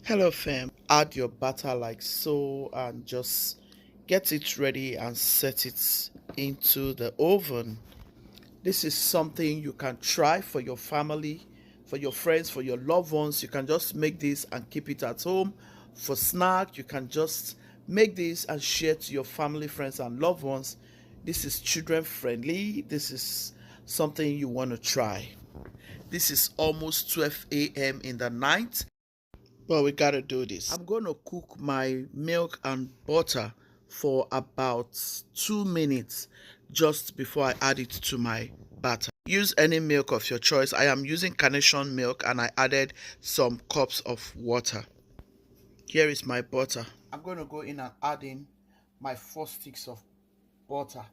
Hello fam, add your butter like so and just get it ready and set it into the oven. This is something you can try for your family, for your friends, for your loved ones. You can just make this and keep it at home for snack. You can just make this and share to your family, friends and loved ones. This is children friendly. This is something you want to try. This is almost 12 a.m. in the night. Well, we gotta do this. I'm gonna cook my milk and butter for about 2 minutes just before I add it to my batter. Use any milk of your choice. I am using carnation milk and I added some cups of water. Here is my butter. I'm gonna go in and add in my 4 sticks of butter.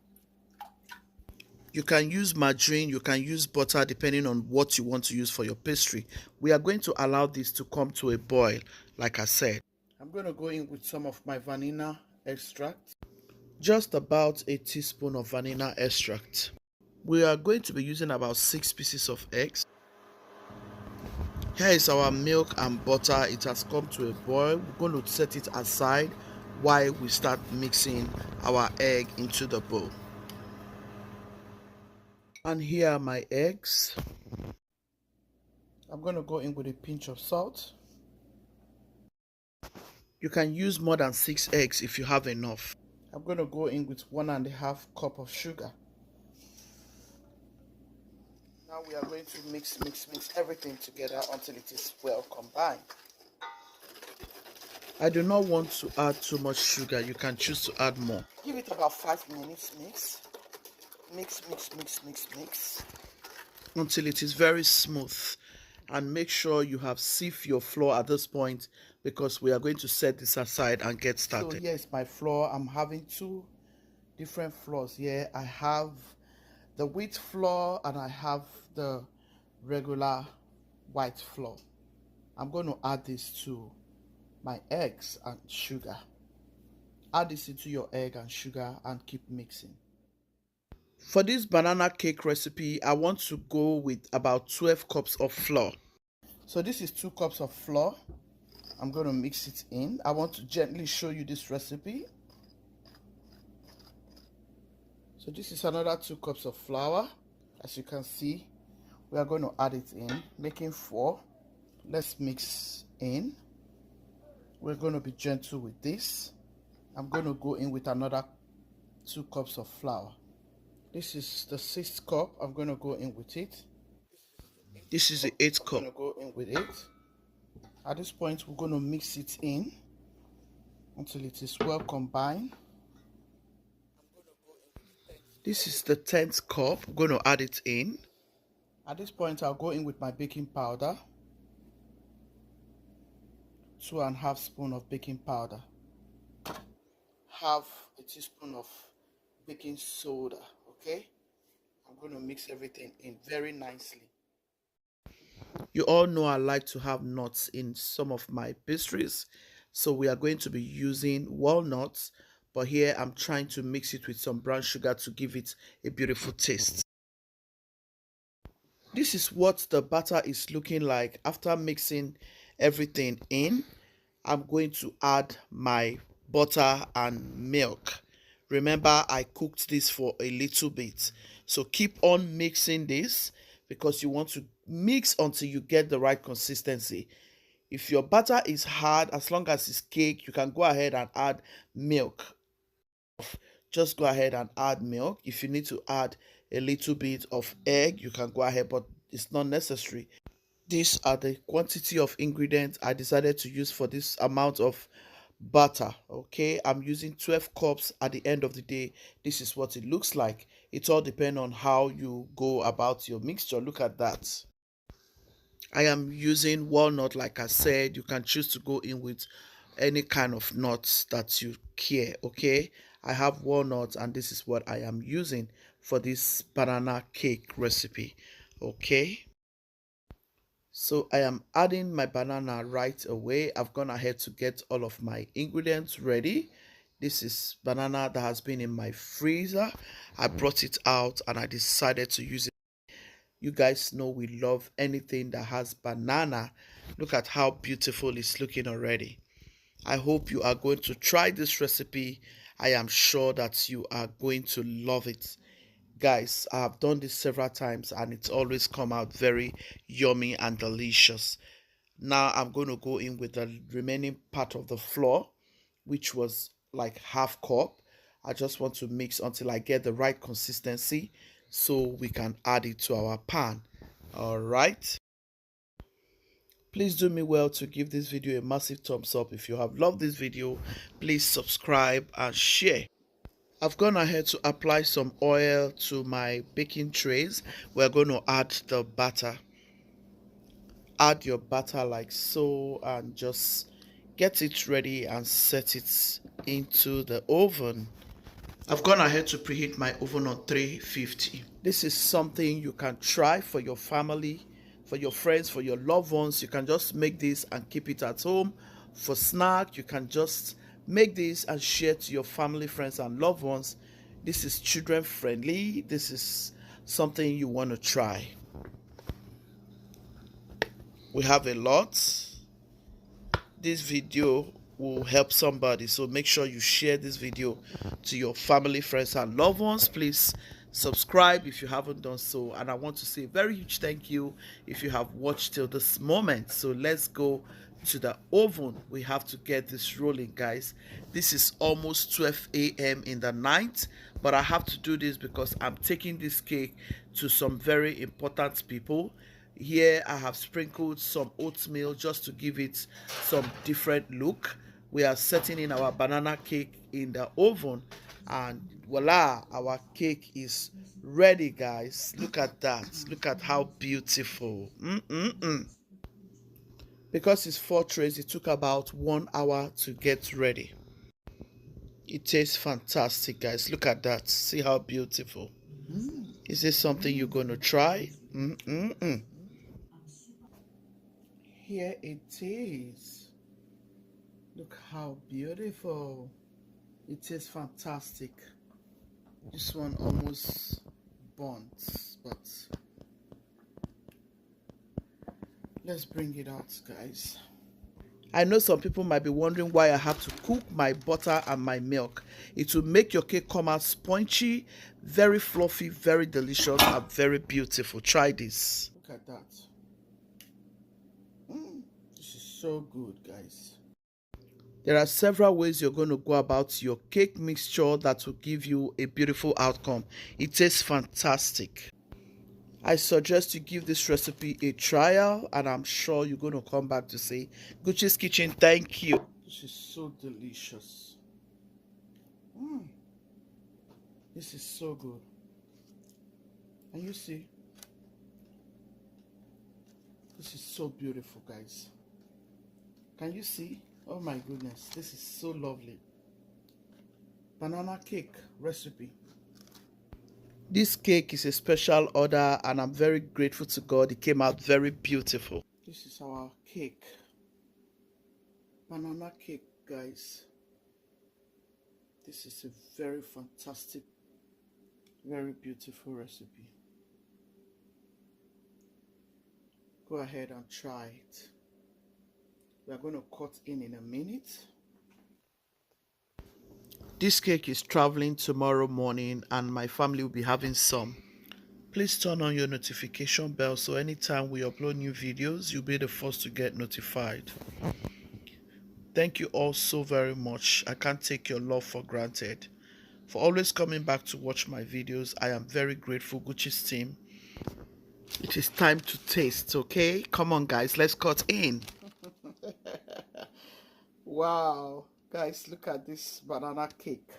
You can use margarine, you can use butter depending on what you want to use for your pastry. We are going to allow this to come to a boil, like I said. I'm going to go in with some of my vanilla extract. Just about a teaspoon of vanilla extract. We are going to be using about 6 pieces of eggs. Here is our milk and butter. It has come to a boil. We're going to set it aside while we start mixing our egg into the bowl. And here are my eggs. I'm going to go in with a pinch of salt. You can use more than 6 eggs if you have enough. I'm going to go in with 1.5 cup of sugar. Now we are going to mix everything together until it is well combined. I do not want to add too much sugar. You can choose to add more. Give it about 5 minutes mix. Mix until it is very smooth, and make sure you have sieved your flour at this point because we are going to set this aside and get started. So here's my flour. I'm having 2 different flours here. I have the wheat flour and I have the regular white flour. I'm going to add this to my eggs and sugar. Add this into your egg and sugar and keep mixing. For this banana cake recipe, I want to go with about 12 cups of flour. So this is 2 cups of flour. I'm going to mix it in. I want to gently show you this recipe. So this is another 2 cups of flour. As you can see, we are going to add it in, making 4. Let's mix in. We're going to be gentle with this. I'm going to go in with another 2 cups of flour. This is the 6th cup. I'm going to go in with it. This is the 8th cup. I'm going to go in with it. At this point, we're going to mix it in until it is well combined. This is the 10th cup. I'm going to add it in. At this point, I'll go in with my baking powder. 2.5 spoons of baking powder. Half a teaspoon of baking soda. Okay, I'm going to mix everything in very nicely. You all know I like to have nuts in some of my pastries, so we are going to be using walnuts, but here I'm trying to mix it with some brown sugar to give it a beautiful taste. This is what the batter is looking like. After mixing everything in, I'm going to add my butter and milk. Remember, I cooked this for a little bit. So keep on mixing this because you want to mix until you get the right consistency. If your butter is hard, as long as it's cake, you can go ahead and add milk. Just go ahead and add milk. If you need to add a little bit of egg, you can go ahead, but it's not necessary. These are the quantity of ingredients I decided to use for this amount of butter. Okay, I'm using 12 cups. At the end of the day, this is what it looks like. It all depends on how you go about your mixture. Look at that. I am using walnut. Like I said, you can choose to go in with any kind of nuts that you care. Okay, I have walnuts and this is what I am using for this banana cake recipe. Okay, so I am adding my banana right away. I've gone ahead to get all of my ingredients ready. This is banana that has been in my freezer. I brought it out and I decided to use it. You guys know we love anything that has banana Look at how beautiful it's looking already. I hope you are going to try this recipe. I am sure that you are going to love it. Guys, I have done this several times and it's always come out very yummy and delicious. Now I'm going to go in with the remaining part of the flour, which was like half cup. I just want to mix until I get the right consistency so we can add it to our pan. All right. Please do me well to give this video a massive thumbs up. If you have loved this video, please subscribe and share. I've gone ahead to apply some oil to my baking trays. We're going to add the batter. Add your batter like so and just get it ready and set it into the oven. I've gone ahead to preheat my oven on 350. This is something you can try for your family, for your friends, for your loved ones. You can just make this and keep it at home. For snack, you can just make this and share to your family, friends, and loved ones. This is children friendly. This is something you want to try. We have a lot. This video will help somebody, so make sure you share this video to your family, friends, and loved ones. Please subscribe if you haven't done so, and I want to say a very huge thank you if you have watched till this moment. So let's go to the oven. We have to get this rolling, guys. This is almost 12 a.m. in the night, but I have to do this because I'm taking this cake to some very important people. Here I have sprinkled some oatmeal just to give it some different look. We are setting in our banana cake in the oven, and voila, our cake is ready, guys. Look at that. Look at how beautiful. Because it's 4 trays, it took about 1 hour to get ready. It tastes fantastic, guys. Look at that. See how beautiful. Is this something you're going to try? Here it is. Look how beautiful. It is fantastic. This one almost burnt, but let's bring it out, guys. I know some people might be wondering why I have to cook my butter and my milk. It will make your cake come out spongy, very fluffy, very delicious, and very beautiful. Try this. Look at that. This is so good, guys. There are several ways you're going to go about your cake mixture that will give you a beautiful outcome. It tastes fantastic. I suggest you give this recipe a trial, and I'm sure you're going to come back to say, Guchies Kitchen, thank you. This is so delicious. This is so good. And you see, this is so beautiful, guys. Can you see? Oh my goodness, this is so lovely. Banana cake recipe. This cake is a special order, and I'm very grateful to God. It came out very beautiful. This is our cake. Banana cake, guys. This is a very fantastic, very beautiful recipe. Go ahead and try it. We are going to cut in a minute. This cake is traveling tomorrow morning, and my family will be having some. Please turn on your notification bell so anytime we upload new videos, you'll be the first to get notified. Thank you all so very much. I can't take your love for granted. For always coming back to watch my videos, I am very grateful, Guchies team. It is time to taste, okay? Come on, guys, let's cut in. Wow, guys, look at this banana cake.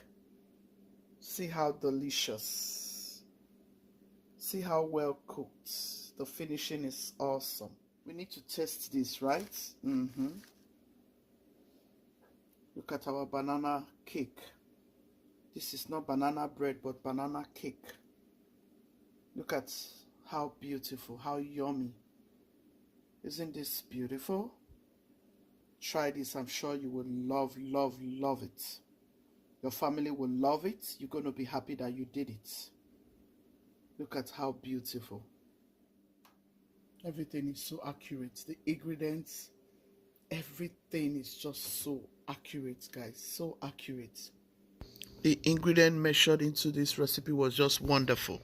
See how delicious. See how well cooked. The finishing is awesome. We need to test this, right? Look at our banana cake. This is not banana bread, but banana cake. Look at how beautiful, how yummy. Isn't this beautiful? Try this. I'm sure you will love, love, love it. Your family will love it. You're going to be happy that you did it. Look at how beautiful. Everything is so accurate. The ingredients, everything is just so accurate, guys. So accurate. The ingredient measured into this recipe was just wonderful.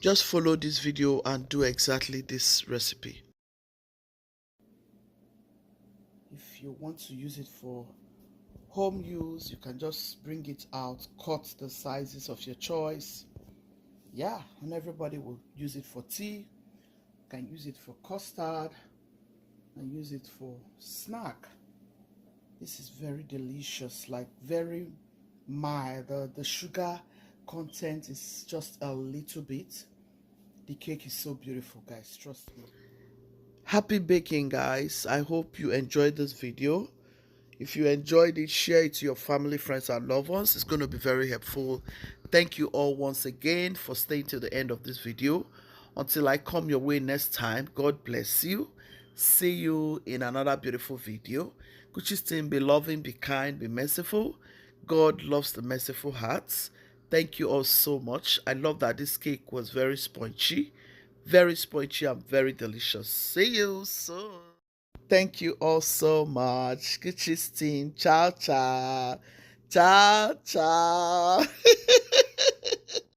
Just follow this video and do exactly this recipe. If you want to use it for home use, you can just bring it out, cut the sizes of your choice. Yeah, and everybody will use it for tea. You can use it for custard and use it for snack. This is very delicious, like very mild. The sugar content is just a little bit. The cake is so beautiful, guys, trust me. Happy baking, guys. I hope you enjoyed this video. If you enjoyed it, share it to your family, friends, and loved ones. It's going to be very helpful. Thank you all once again for staying till the end of this video. Until I come your way next time, God bless you. See you in another beautiful video. Guchies team, be loving, be kind, be merciful. God loves the merciful hearts. Thank you all so much. I love that this cake was very spongy and very delicious. See you soon. Thank you all so much. Guchies team. Ciao, ciao. Ciao, ciao.